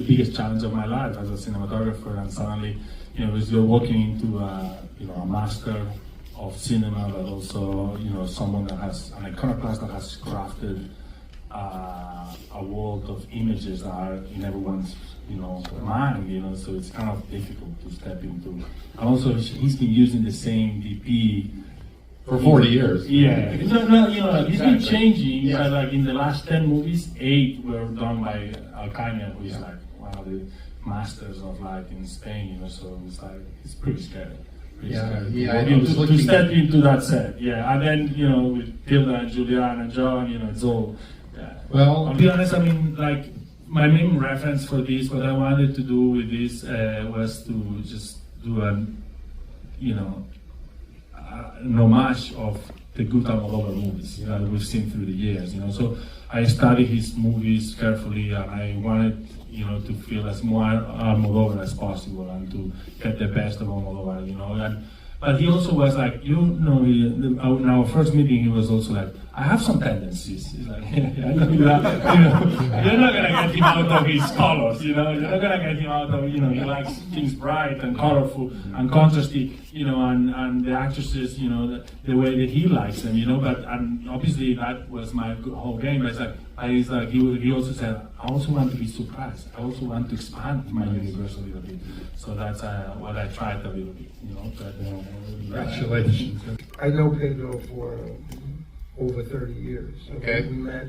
the biggest challenge of my life as a cinematographer, and suddenly, as you're walking into a master of cinema, but also, someone that has an iconoclast that has crafted a world of images that are in everyone's, mind, so it's kind of difficult to step into. And also, he's been using the same DP for 40 years. Yeah, he's been changing, but like in the last 10 movies, 8 were done by Alcaine, who is like one of the masters of light in Spain, so it's like, it's pretty scary. To step into that set, and then, with Tilda and Julianne and John, it's all, Well, I'll be honest, like, my main reference for this, what I wanted to do with this was to just do an homage of the good Almodóvar movies that we've seen through the years, So I studied his movies carefully, and I wanted, to feel as more Almodóvar as possible and to get the best of Almodóvar, But he also was like, in our first meeting, he was also like, I have some tendencies. He's like, I know that, you're not gonna get him out of his colors, you're not gonna get him out of, he likes things bright and colorful and contrasty, and the actresses, the way that he likes them, and obviously that was my whole game. But it's like, he also said, I also want to be surprised. I also want to expand my universe a little bit. So that's what I tried a little bit, Congratulations. I know Pedro for over 30 years. Okay. We met,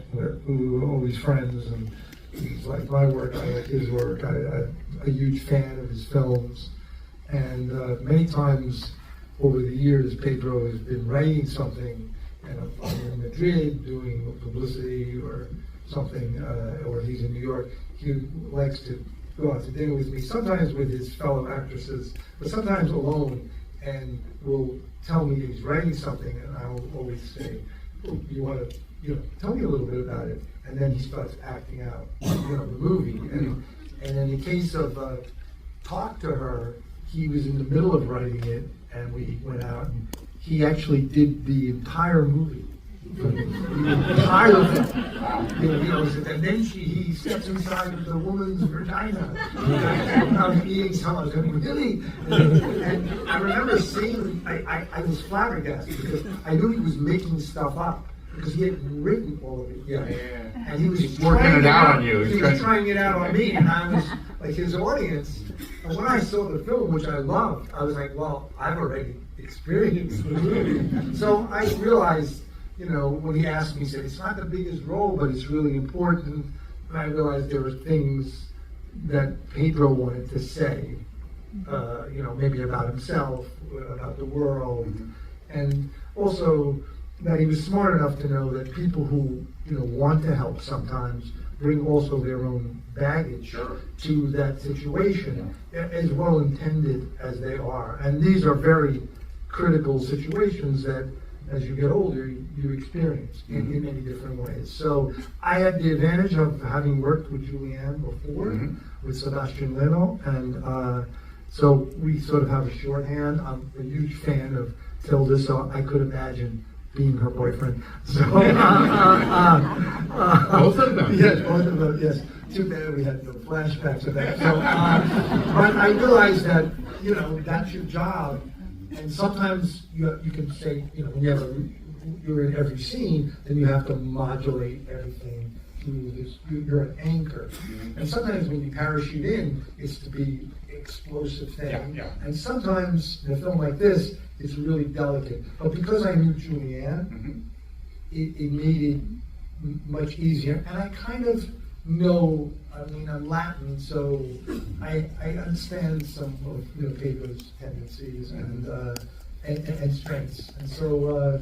we were always friends, and he's like my work, I like his work. I'm a huge fan of his films. And many times over the years, Pedro has been writing something, and I'm in Madrid doing publicity or something, or he's in New York. He likes to go out to dinner with me, sometimes with his fellow actresses, but sometimes alone, and will tell me he's writing something, and I'll always say, oh, you want to, tell me a little bit about it, and then he starts acting out, the movie. And in the case of Talk to Her, he was in the middle of writing it, and we went out, and he actually did the entire movie. The entire thing. And then he steps inside the woman's vagina. I was eating something, I was really? And I remember seeing, I was flabbergasted because I knew he was making stuff up, because he had written all of it. And he was working it out on you. He was trying it out on me, and I was like his audience. And when I saw the film, which I loved, I was like, well, I've already experienced the movie. So I realized, when he asked me, he said, it's not the biggest role, but it's really important. And I realized there were things that Pedro wanted to say, maybe about himself, about the world, and also that he was smart enough to know that people who, want to help sometimes bring also their own baggage to that situation, as well intended as they are. And these are very critical situations that, as you get older, you experience in many different ways. So I had the advantage of having worked with Julianne before, with Sebastian Leno, and so we sort of have a shorthand. I'm a huge fan of Tilda, so I could imagine being her boyfriend. So both of them. Yes, both of them. Yes. Too bad we had no flashbacks of that. So, but I realized that that's your job, and sometimes you can say when you're in every scene, then you have to modulate everything through this. You're an anchor, and sometimes when you parachute in, it's to be explosive thing. And sometimes in a film like this, it's really delicate. But because I knew Julianne, it made it much easier. And I kind of know, I'm Latin, so I understand some of Pedro's tendencies and strengths. And so,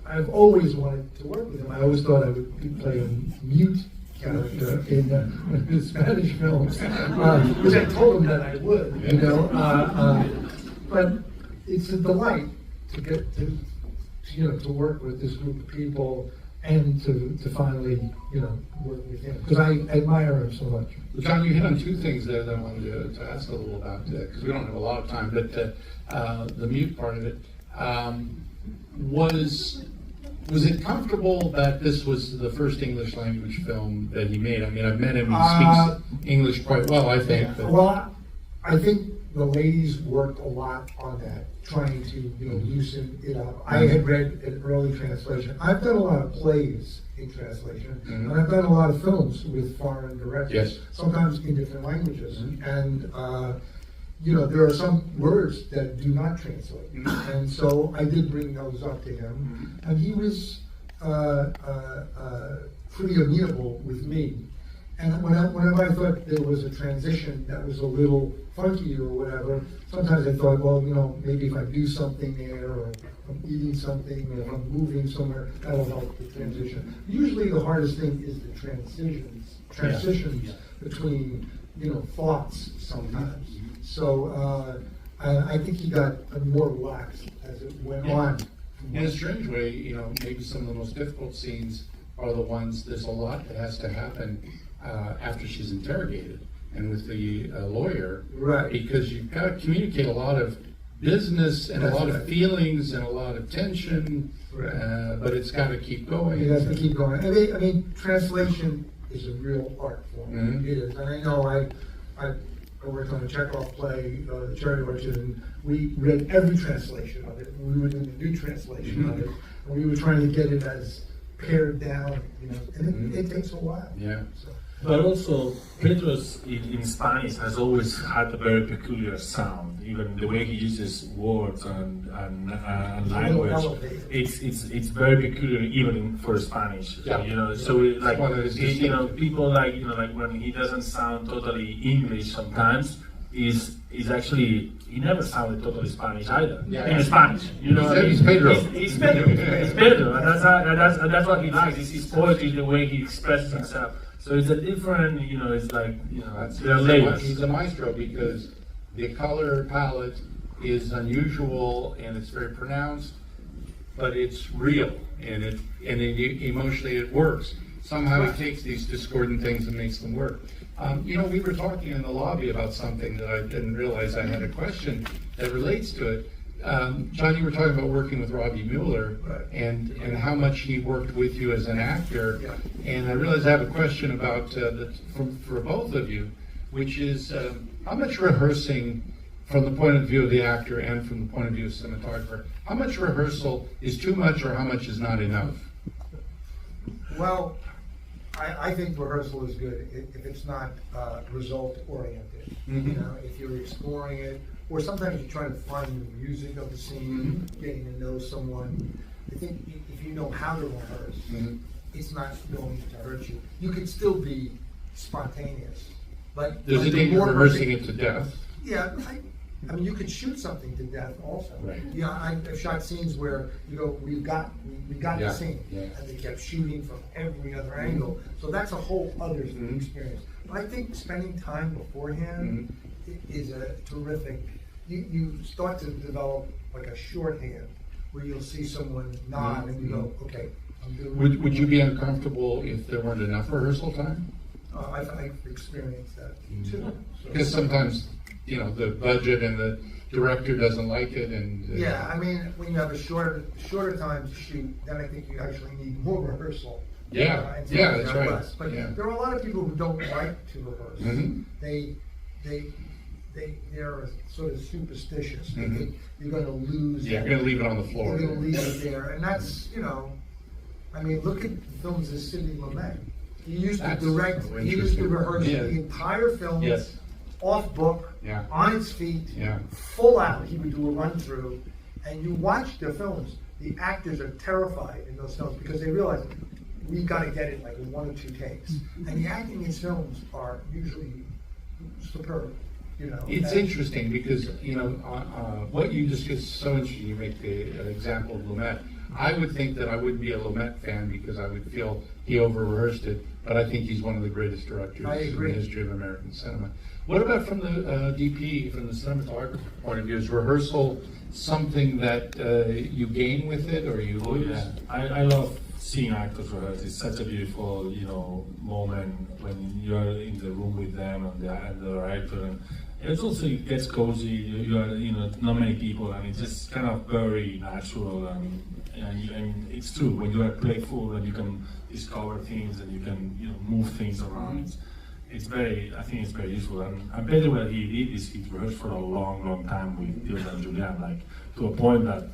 I've always wanted to work with him. I always thought I would play a mute character in Spanish films, which I told him that I would, but it's a delight to get to work with this group of people and to finally, work with him, because I admire him so much. Well, John, you hit on two things there that I wanted to ask a little about, because we don't have a lot of time, but the mute part of it, Was it comfortable that this was the first English language film that he made? I mean, I've met him, he speaks English quite well, I think. Yeah. Well, I think the ladies worked a lot on that, trying to, loosen it up. I had read an early translation. I've done a lot of plays in translation, and I've done a lot of films with foreign directors, sometimes in different languages. And, there are some words that do not translate. And so I did bring those up to him, and he was pretty amenable with me. And whenever I thought there was a transition that was a little funky or whatever, sometimes I thought, well, maybe if I do something there, or I'm eating something, or if I'm moving somewhere, that'll help the transition. Usually the hardest thing is the transitions between, thoughts sometimes. So I think he got more relaxed as it went on. In a strange way, maybe some of the most difficult scenes are the ones, there's a lot that has to happen after she's interrogated and with the lawyer, right? Because you've got to communicate a lot of business and a lot of feelings and a lot of tension, but it's got to keep going. It has to keep going. I mean, translation is a real art form. It is, and I know I worked on a Chekhov play, The Cherry Orchard, and we read every translation of it. We were doing a new translation of it, and we were trying to get it as pared down, and it takes a while. Yeah. So. But also, Pedro's in Spanish has always had a very peculiar sound. Even the way he uses words and language, it's very peculiar even for Spanish. Yeah. So people like when he doesn't sound totally English sometimes, is actually he never sounded totally Spanish either. In Spanish, He's Pedro. He's Pedro, and that's what he likes. It's his poetry, the way he expresses himself. So it's a different, it's like, there are layers. He's a maestro because the color palette is unusual and it's very pronounced, but it's real and emotionally it works. Somehow he takes these discordant things and makes them work. We were talking in the lobby about something that I didn't realize I had a question that relates to it. John, you were talking about working with Robbie Mueller and how much he worked with you as an actor. And I realize I have a question about for both of you, which is how much rehearsing from the point of view of the actor and from the point of view of cinematographer, how much rehearsal is too much or how much is not enough? Well, I think rehearsal is good if it's not result-oriented. If you're exploring it, or sometimes you're trying to find the music of the scene, getting to know someone. I think if you know how to rehearse, it's not going to hurt you. You can still be spontaneous. There's a danger of rehearsing it to death. Yeah, I mean, you could shoot something to death also. Right. I've shot scenes where we got the scene, and they kept shooting from every other angle. So that's a whole other experience. But I think spending time beforehand is a terrific. You start to develop like a shorthand where you'll see someone nod and you go, okay, I'm doing. Would you be uncomfortable if there weren't enough rehearsal time? I've experienced that too. Because sometimes, the budget and the director doesn't like it, and I mean, when you have a shorter time to shoot, then I think you actually need more rehearsal. That's right. Less. But there are a lot of people who don't like to rehearse. They're sort of superstitious. They think you're going to lose. You're going to leave it on the floor. You're going to leave it there, and that's I mean, look at the films of Sidney Lumet. He used to direct. He used to rehearse the entire film. Off book, on its feet, full out. He would do a run through, and you watch their films. The actors are terrified in those films because they realize we've got to get it like in 1 or 2 takes. And the acting in his films are usually superb. It's interesting because what you just is so interesting. You make the example of Lumet. I would think that I wouldn't be a Lumet fan because I would feel he over-rehearsed it, but I think he's one of the greatest directors in the history of American cinema. What about from the DP, from the cinematographer point of view? Is rehearsal something that you gain with it, or you lose? I love seeing actors rehearse. It's such a beautiful, moment when you're in the room with them and the director. And it's also, it gets cozy. You are, not many people, and it's just kind of very natural and and it's true, when you are playful and you can discover things and you can move things around, I think it's very useful. And basically what he did is he rehearsed for a long time with Tilda and Julian, like to a point that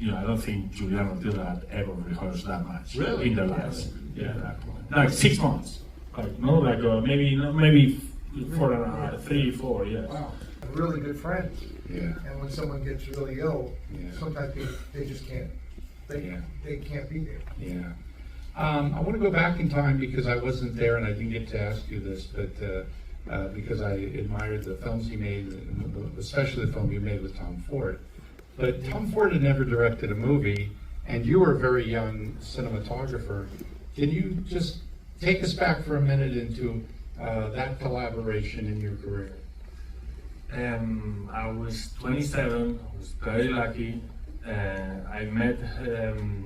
I don't think Julian or Tilda had ever rehearsed that much in their lives. Yeah, at that point. Like 6 months, maybe 4.5, 3, 4 years. Wow, really good friends. Yeah. And when someone gets really ill, Yeah. sometimes they just can't. They can't be there. Yeah. I want to go back in time because I wasn't there and I didn't get to ask you this, but because I admired the films he made, especially the film you made with Tom Ford. But Tom Ford had never directed a movie, and you were a very young cinematographer. Can you just take us back for a minute into that collaboration in your career? I was 27, I was very lucky. I met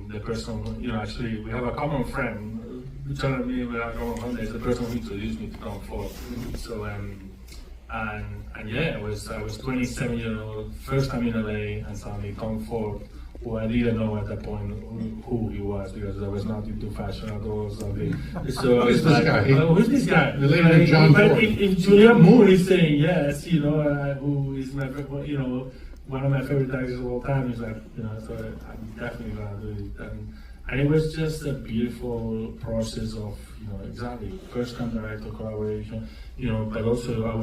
the person, actually we have a common friend, John and me, we have a common friend, is the person who introduced me to Tom Ford. So, and yeah, I was 27 years old, first time in LA, and suddenly Tom Ford, who I didn't know at that point who he was, because I was not into fashion at all. So Who's this guy? Who's this guy? Related to John But Ford. if Julianne Moore is saying yes, who is my, one of my favorite actors of all time, is like, so I'm definitely gonna do it. And it was just a beautiful process of, exactly, first time director collaboration, but also it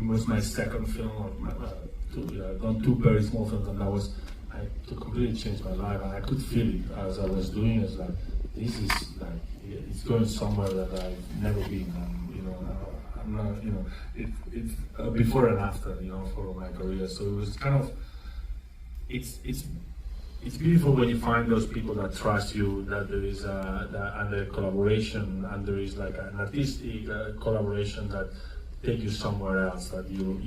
was my second film, I've done 2 very small films, and that was, to completely change my life, and I could feel it as I was doing it, like, this is like, it's going somewhere that I've never been, and, I'm not, it's before and after, for my career, so it was kind of, it's beautiful when you find those people that trust you, that there is and the collaboration, and there is like an artistic collaboration that take you somewhere else that you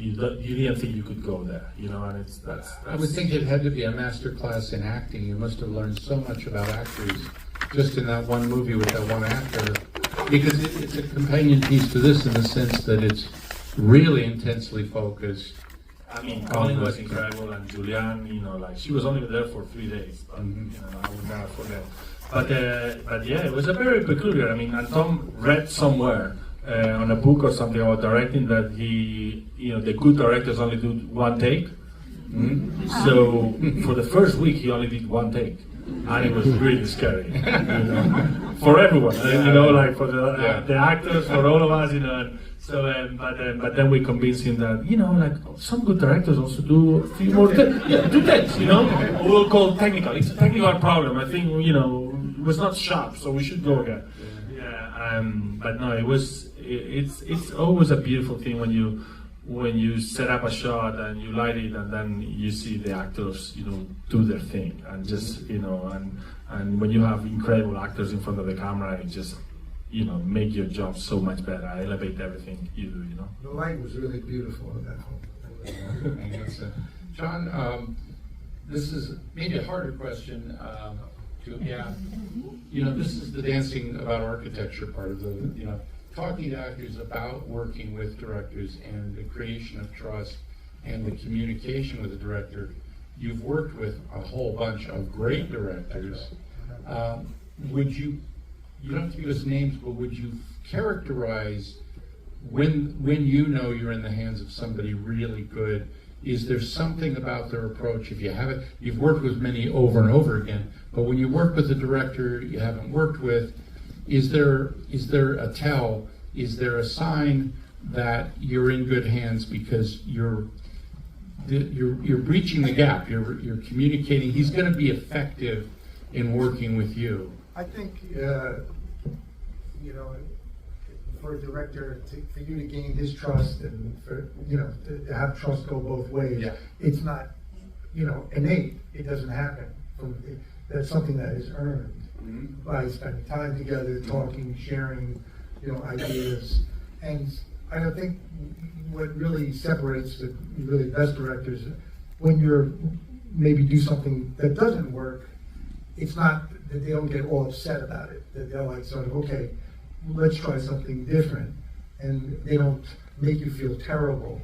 didn't think you could go there, and that's. I would think it had to be a master class in acting. You must have learned so much about actors just in that one movie with that one actor, because it's a companion piece to this in the sense that it's really intensely focused. I mean, Colin was incredible, and Julianne, like she was only there for 3 days, but I would never forget. But yeah, it was a very peculiar. I mean, and Tom read somewhere on a book or something about directing that the good directors only do 1 take. So for the first week, he only did 1 take, and it was really scary, for everyone. Like for the actors, for all of us, So, but then we convinced him that, like some good directors also do 3 more takes. Yeah, 2 takes, We'll call technical. It's a technical problem. I think, it was not sharp, so we should go again. Yeah, but no, it's always a beautiful thing when you set up a shot and you light it and then you see the actors, do their thing, and just, and when you have incredible actors in front of the camera, it just, make your job so much better, elevate everything you do, The light was really beautiful in that film. John, this is maybe a harder question this is the dancing about architecture part of the, talking to actors about working with directors and the creation of trust and the communication with the director. You've worked with a whole bunch of great directors. You don't have to give us names, but would you characterize when you're in the hands of somebody really good? Is there something about their approach? If you haven't, you've worked with many over and over again, but when you work with a director you haven't worked with, is there a tell? Is there a sign that you're in good hands because you're breaching the gap? You're communicating. He's going to be effective in working with you. I think, for a director, for you to gain his trust and for, to have trust go both ways, it's not, innate. It doesn't happen. That's something that is earned by spending time together, talking, sharing, ideas. And I don't think what really separates the really best directors, when you're maybe do something that doesn't work, it's not that they don't get all upset about it. That they're like, sort of, okay, let's try something different. and they don't make you feel terrible,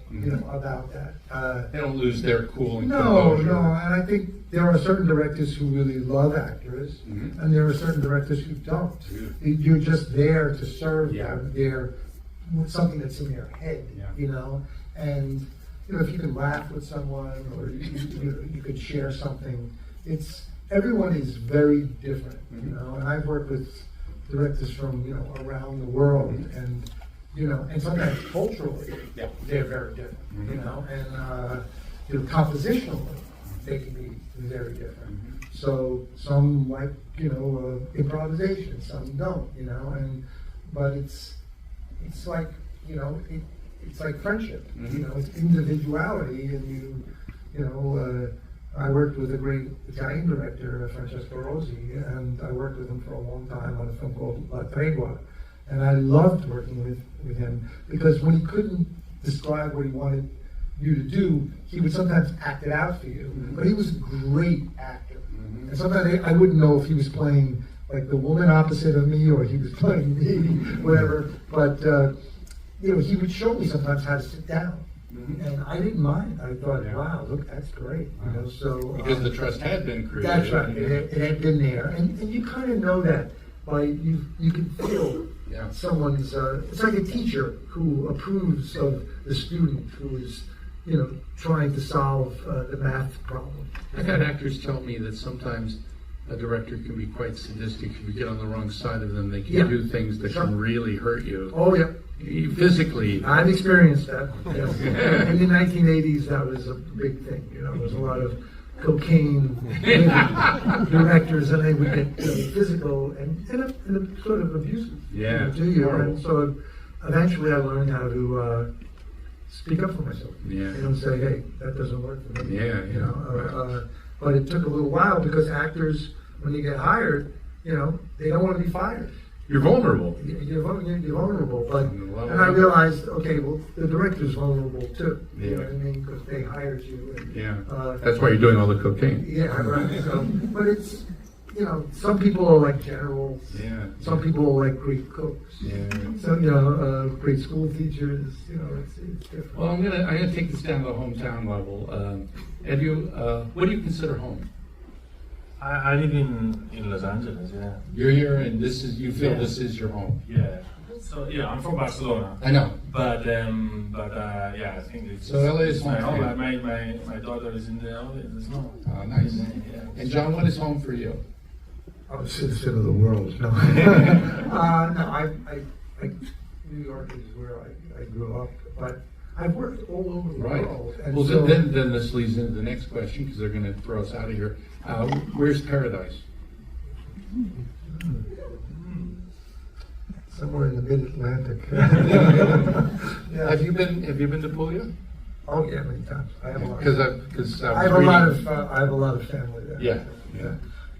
about that. They don't lose their cool and No, composure. no, and I think there are certain directors who really love actors, and there are certain directors who don't. You're just there to serve them. They're something that's in their head, and if you can laugh with someone or you could share something, everyone is very different, and I've worked with directors from around the world, and and sometimes culturally they're very different, and compositionally they can be very different. So some like improvisation, some don't, but it's like it's like friendship, it's individuality, and I worked with a great Italian director, Francesco Rosi, and I worked with him for a long time on a film called La Tregua. And I loved working with him because when he couldn't describe what he wanted you to do, he would sometimes act it out for you. But he was a great actor. And sometimes I wouldn't know if he was playing like the woman opposite of me or he was playing me, whatever. But he would show me sometimes how to sit down. And I didn't mind. I thought, wow, look, that's great. So because the trust had been created. That's right. It had been there, and you kind of know that by you can feel someone's. It's like a teacher who approves of the student who is, trying to solve the math problem. I've had actors tell me that sometimes a director can be quite sadistic. If you get on the wrong side of them, they can do things that can really hurt you. Oh yeah. Physically. I've experienced that. Yes. In the 1980s, that was a big thing. There was a lot of cocaine directors, and they would get physical and sort of abusive to you. And so eventually, I learned how to speak up for myself. Say, hey, that doesn't work for me. But it took a little while because actors, when they get hired, they don't want to be fired. You're vulnerable. You're vulnerable, and I realized, okay, well, the director's vulnerable too. You know what I mean? Because they hired you. And, that's why you're doing all the cocaine. Yeah, right. So, but it's, some people are like generals. Some people are like great cooks. So, great school teachers. It's different. Well, I'm gonna take this down to the hometown level. What do you consider home? I live in Los Angeles, You're here, and you feel this is your home. So I'm from Barcelona. I know. But I think it's. So LA is my home. My daughter is in the LA as well. Oh, nice. And John, what is home for you? I'm a citizen of the world. No, New York is where I grew up, but I've worked all over the world. And well, then this leads into the next question because they're going to throw us out of here. Where's paradise? Somewhere in the mid-Atlantic. Have you been to Puglia? Oh yeah, many times. I have a lot. I have a lot of family there. Yeah.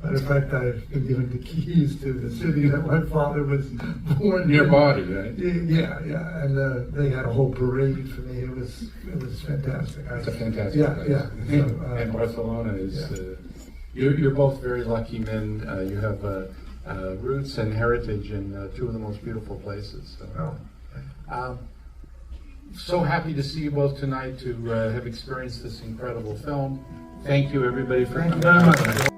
Matter of fact, I've been given the keys to the city that my father was born near in. Body, right? Yeah, and they had a whole parade for me. It was fantastic. It's a fantastic place. So, and Barcelona is. You're both very lucky men. You have roots and heritage in two of the most beautiful places. So happy to see you both tonight to have experienced this incredible film. Thank you, everybody, for coming. Thank you very much.